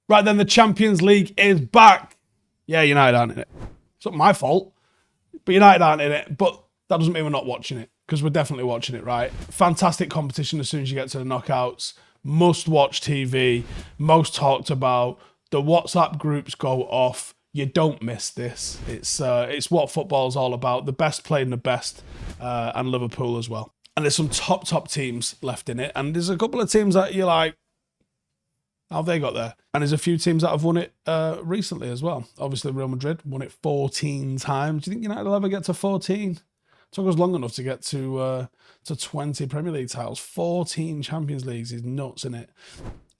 Right then, the Champions League is back. Yeah, United aren't in it. It's not my fault, but United aren't in it. But that doesn't mean we're not watching it, because we're definitely watching it, right? Fantastic competition as soon as you get to the knockouts. Must-watch TV, most talked about. The WhatsApp groups go off. You don't miss this. It's what football's all about. The best playing the best, and Liverpool as well. And there's some top teams left in it. And there's a couple of teams that you're like, how have they got there? And there's a few teams that have won it recently as well. Obviously, Real Madrid won it 14 times. Do you think United will ever get to 14? It took us long enough to get to 20 Premier League titles. 14 Champions Leagues is nuts, isn't it?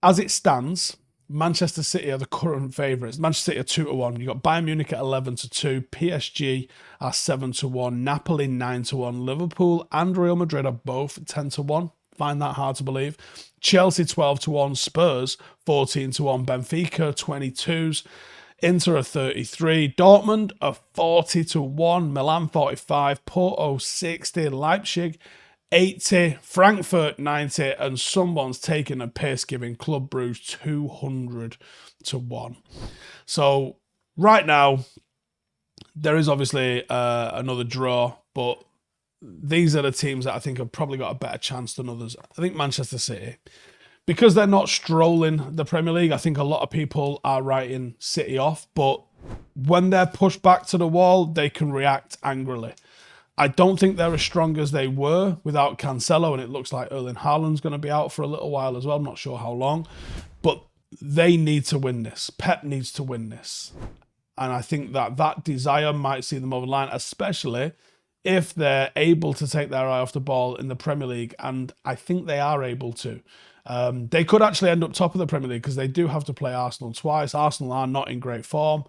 As it stands, Manchester City are the current favourites. Manchester City are 2-1. You've got Bayern Munich at 11-2. PSG are 7-1. Napoli 9-1. Liverpool and Real Madrid are both 10-1. Find that hard to believe. Chelsea 12-1. Spurs 14-1. Benfica 22s. Inter are 33. Dortmund are 40-1. Milan 45. Porto 60. Leipzig 80, Frankfurt 90, and someone's taking a piss giving Club Brugge 200-1. So right now, there is obviously another draw, but these are the teams that I think have probably got a better chance than others. I think Manchester City, because they're not strolling the Premier League, I think a lot of people are writing City off, but when they're pushed back to the wall, they can react angrily. I don't think they're as strong as they were without Cancelo, and it looks like Erling Haaland's going to be out for a little while as well. I'm not sure how long, but they need to win this. Pep needs to win this. And I think that desire might see them over the line, especially if they're able to take their eye off the ball in the Premier League, and I think they are able to. They could actually end up top of the Premier League because they do have to play Arsenal twice. Arsenal are not in great form,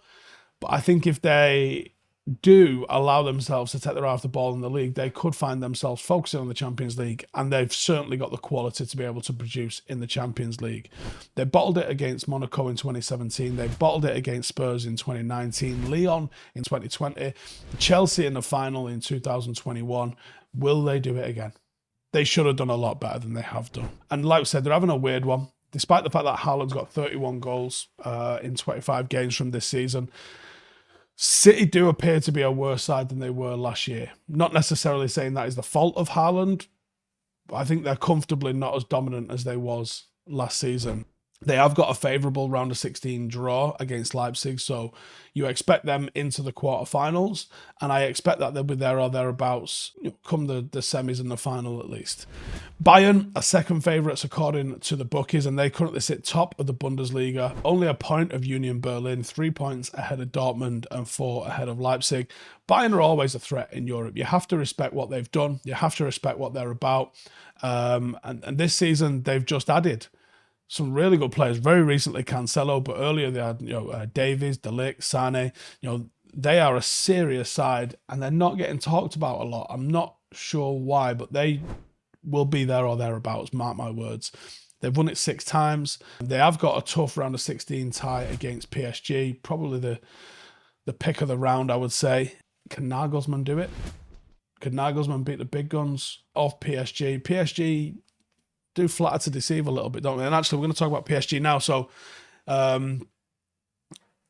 but I think if they do allow themselves to take their eye off the ball in the league, they could find themselves focusing on the Champions League, and they've certainly got the quality to be able to produce in the Champions League. They bottled it against Monaco in 2017. They bottled it against Spurs in 2019, Lyon in 2020, Chelsea in the final in 2021. Will they do it again? They should have done a lot better than they have done. And like I said, they're having a weird one. Despite the fact that Haaland's got 31 goals in 25 games from this season, City do appear to be a worse side than they were last year. Not necessarily saying that is the fault of Haaland, but I think they're comfortably not as dominant as they was last season. They have got a favourable round of 16 draw against Leipzig, so you expect them into the quarterfinals, and I expect that they'll be there or thereabouts come the semis and the final at least. Bayern are second favourites according to the bookies, and they currently sit top of the Bundesliga, only a point of Union Berlin, 3 points ahead of Dortmund and 4 ahead of Leipzig. Bayern are always a threat in Europe. You have to respect what they've done. You have to respect what they're about. And this season, they've just added some really good players. Very recently, Cancelo, but earlier they had Davies, De Ligt, Sane. They are a serious side, and they're not getting talked about a lot. I'm not sure why, but they will be there or thereabouts. Mark my words. They've won it 6 times. They have got a tough round of 16 tie against PSG. Probably the pick of the round, I would say. Can Nagelsmann do it? Can Nagelsmann beat the big guns of PSG? PSG do flatter to deceive a little bit, don't they? And actually, we're going to talk about PSG now. So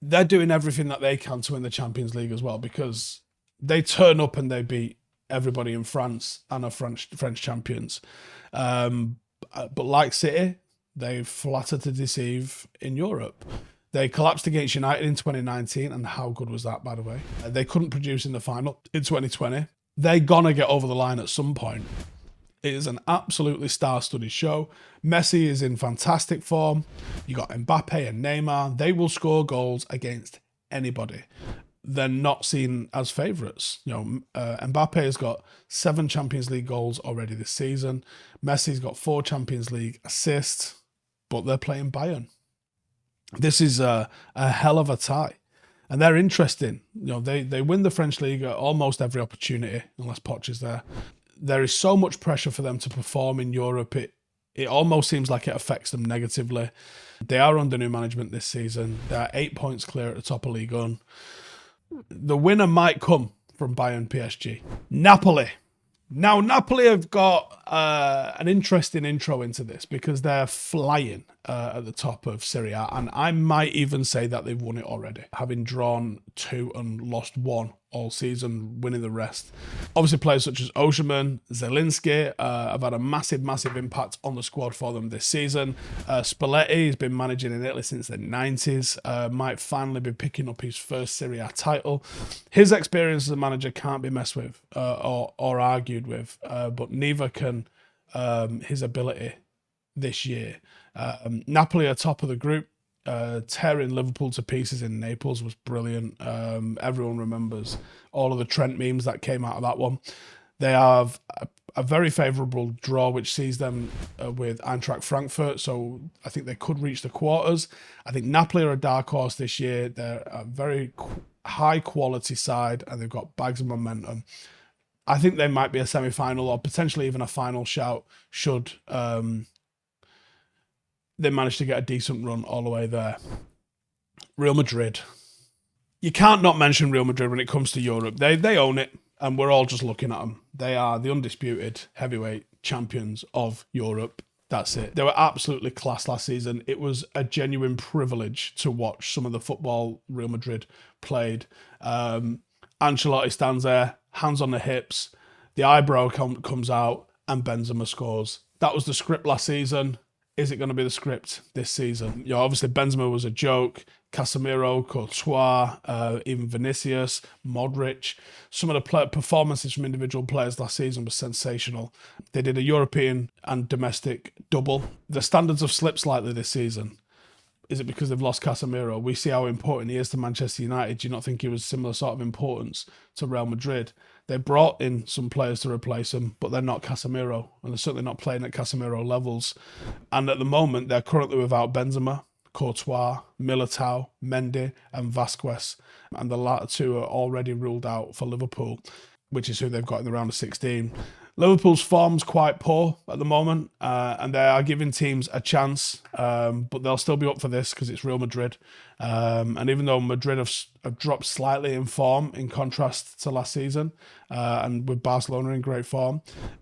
they're doing everything that they can to win the Champions League as well, because they turn up and they beat everybody in France and are French champions. But like City, they flatter to deceive in Europe. They collapsed against United in 2019, and how good was that, by the way? They couldn't produce in the final in 2020. They're going to get over the line at some point. It is an absolutely star-studded show. Messi is in fantastic form. You got Mbappe and Neymar. They will score goals against anybody. They're not seen as favourites. Mbappe has got 7 Champions League goals already this season. Messi's got 4 Champions League assists, but they're playing Bayern. This is a hell of a tie. And they're interesting. They win the French league at almost every opportunity, unless Poch is there. There is so much pressure for them to perform in Europe. It almost seems like it affects them negatively. They are under new management this season. They're 8 points clear at the top of Ligue 1. The winner might come from Bayern PSG. Napoli. Now, Napoli have got an interesting intro into this because they're flying. at the top of Serie A, and I might even say that they've won it already, having drawn 2 and lost 1 all season, winning the rest. Obviously, players such as Osherman, Zelinski have had a massive impact on the squad for them this season. Spalletti has been managing in Italy since the 90s, might finally be picking up his first Serie A title. His experience as a manager can't be messed with or argued with, but neither can his ability this year. Napoli are top of the group. Tearing Liverpool to pieces in Naples was brilliant. Everyone remembers all of the Trent memes that came out of that one. They have a very favourable draw, which sees them with Eintracht Frankfurt, so I think they could reach the quarters. I think Napoli are a dark horse this year. They're a very high quality side, and they've got bags of momentum. I think they might be a semi-final or potentially even a final shout should they manage to get a decent run all the way there. Real Madrid. You can't not mention Real Madrid when it comes to Europe. They own it, and we're all just looking at them. They are the undisputed heavyweight champions of Europe. That's it. They were absolutely class last season. It was a genuine privilege to watch some of the football Real Madrid played. Ancelotti stands there, hands on the hips, the eyebrow comes out, and Benzema scores. That was the script last season. Is it going to be the script this season? You know, obviously Benzema was a joke. Casemiro, Courtois, even Vinicius, Modric. Some of the performances from individual players last season was sensational. They did a European and domestic double. The standards have slipped slightly this season. Is it because they've lost Casemiro? We see how important he is to Manchester United. Do you not think he was similar sort of importance to Real Madrid? They brought in some players to replace him, but they're not Casemiro, and they're certainly not playing at Casemiro levels. And at the moment, they're currently without Benzema, Courtois, Militao, Mendy, and Vasquez. And the latter two are already ruled out for Liverpool, which is who they've got in the round of 16. Liverpool's form's quite poor at the moment, and they are giving teams a chance, but they'll still be up for this because it's Real Madrid. And even though Madrid have dropped slightly in form in contrast to last season, and with Barcelona in great form,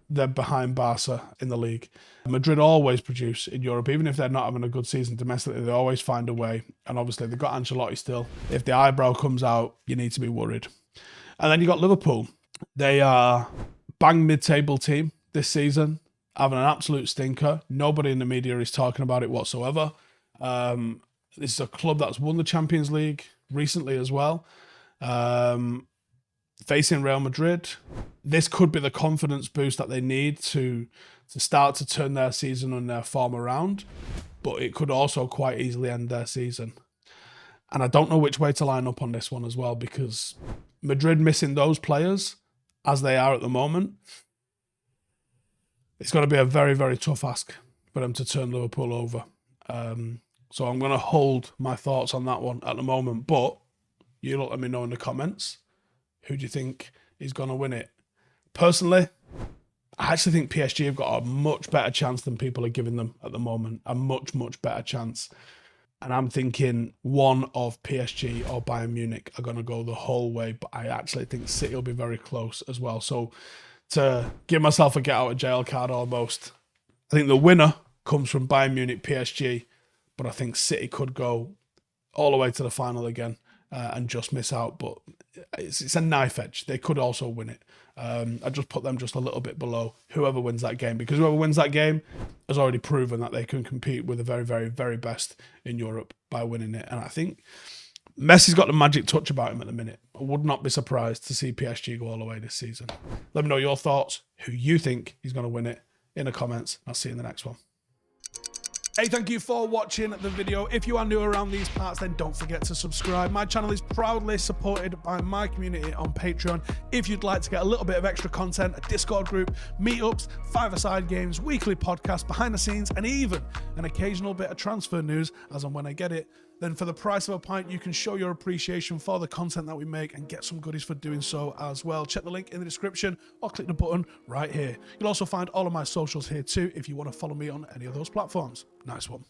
they're behind Barca in the league. Madrid always produce in Europe, even if they're not having a good season domestically, they always find a way. And obviously they've got Ancelotti still. If the eyebrow comes out, you need to be worried. And then you got Liverpool. They are bang mid-table team this season, having an absolute stinker. Nobody in the media is talking about it whatsoever. This is a club that's won the Champions League recently as well. Facing Real Madrid, this could be the confidence boost that they need to start to turn their season and their form around, but it could also quite easily end their season. And I don't know which way to line up on this one as well, because Madrid missing those players as they are at the moment, it's going to be a very, very tough ask for them to turn Liverpool over. So I'm going to hold my thoughts on that one at the moment. But you let me know in the comments, who do you think is going to win it? Personally, I actually think PSG have got a much better chance than people are giving them at the moment. A much, much better chance. And I'm thinking one of PSG or Bayern Munich are going to go the whole way. But I actually think City will be very close as well. So to give myself a get out of jail card almost, I think the winner comes from Bayern Munich, PSG. But I think City could go all the way to the final again and just miss out. But it's a knife edge. They could also win it. I just put them just a little bit below whoever wins that game, because whoever wins that game has already proven that they can compete with the very, very, very best in Europe by winning it. And I think Messi's got the magic touch about him at the minute. I would not be surprised to see PSG go all the way this season. Let me know your thoughts, who you think is going to win it in the comments. I'll see you in the next one. Hey, thank you for watching the video. If you are new around these parts, then don't forget to subscribe. My channel is proudly supported by my community on Patreon. If you'd like to get a little bit of extra content, a Discord group, meetups, five-a-side games, weekly podcasts, behind the scenes, and even an occasional bit of transfer news as and when I get it, then for the price of a pint, you can show your appreciation for the content that we make and get some goodies for doing so as well. Check the link in the description or click the button right here. You'll also find all of my socials here too if you want to follow me on any of those platforms. Nice one.